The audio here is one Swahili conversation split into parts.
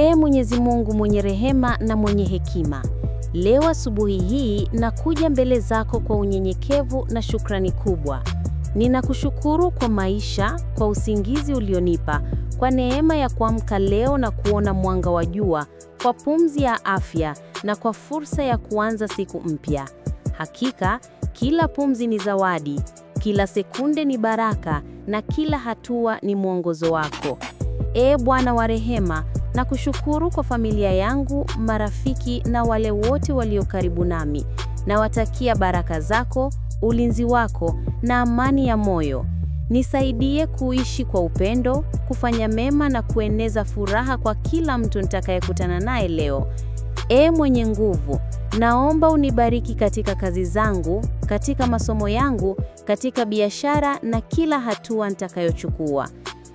Mwenyezi Mungu mwenye rehema na mwenye hekima, leo asubuhi hii nakuja mbele zako kwa unyenyekevu na shukrani kubwa. Ninakushukuru kwa maisha, kwa usingizi ulionipa, kwa neema ya kuamka leo na kuona mwanga wa jua, kwa pumzi ya afya na kwa fursa ya kuanza siku mpya. Hakika, kila pumzi ni zawadi, kila sekunde ni baraka na kila hatua ni mwongozo wako. Bwana wa rehema, nakushukuru kwa familia yangu, marafiki na wale wote walio karibu nami. Nawatakia baraka zako, ulinzi wako na amani ya moyo. Nisaidie kuishi kwa upendo, kufanya mema na kueneza furaha kwa kila mtu nitakayekutana naye leo. Mwenye nguvu, naomba unibariki katika kazi zangu, katika masomo yangu, katika biashara na kila hatua nitakayochukua.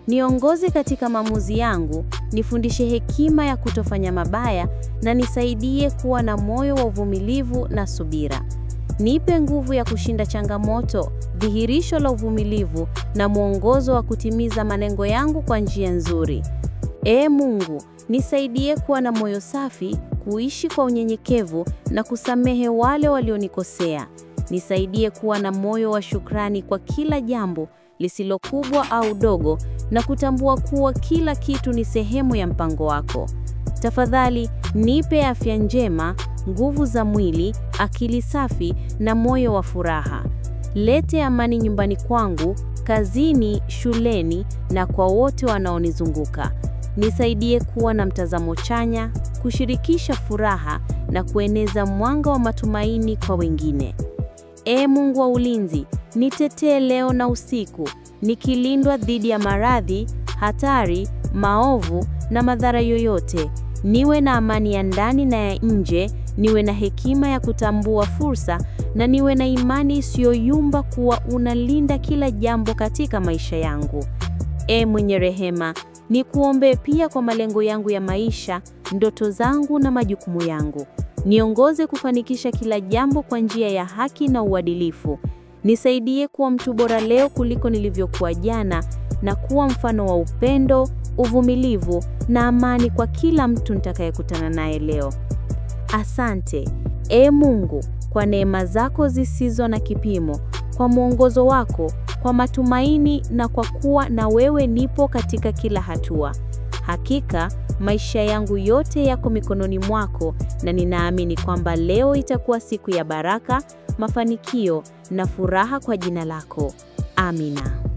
Niongoze katika maamuzi yangu, nifundishe hekima ya kutofanya mabaya na nisaidie kuwa na moyo wa uvumilivu na subira. Nipe nguvu ya kushinda changamoto, dhihirisho la uvumilivu na mwongozo wa kutimiza malengo yangu kwa njia nzuri. Mungu, nisaidie kuwa na moyo safi, kuishi kwa unyenyekevu na kusamehe wale walionikosea. Nisaidie kuwa na moyo wa shukrani kwa kila jambo, lisilo kubwa au dogo, na kutambua kuwa kila kitu ni sehemu ya mpango wako. Tafadhali, nipe afya njema, nguvu za mwili, akili safi na moyo wa furaha. Lete amani nyumbani kwangu, kazini, shuleni na kwa wote wanaonizunguka. Nisaidie kuwa na mtazamo chanya, kushirikisha furaha na kueneza mwanga wa matumaini kwa wengine. Mungu wa ulinzi, nitetee leo na usiku, nikilindwa dhidi ya maradhi, hatari, maovu na madhara yoyote. Niwe na amani ya ndani na ya nje, niwe na hekima ya kutambua fursa na niwe na imani isiyoyumba kuwa unalinda kila jambo katika maisha yangu. Mwenye rehema, nikuombe pia kwa malengo yangu ya maisha, ndoto zangu na majukumu yangu. Niongoze kufanikisha kila jambo kwa njia ya haki na uadilifu. Nisaidie kuwa mtu bora leo kuliko nilivyokuwa jana na kuwa mfano wa upendo, uvumilivu na amani kwa kila mtu nitakayekutana naye leo. Asante, Mungu, kwa neema zako zisizo na kipimo, kwa mwongozo wako, kwa matumaini na kwa kuwa na wewe nipo katika kila hatua. Hakika, maisha yangu yote yako mikononi mwako na ninaamini kwamba leo itakuwa siku ya baraka, mafanikio na furaha kwa jina lako. Amina.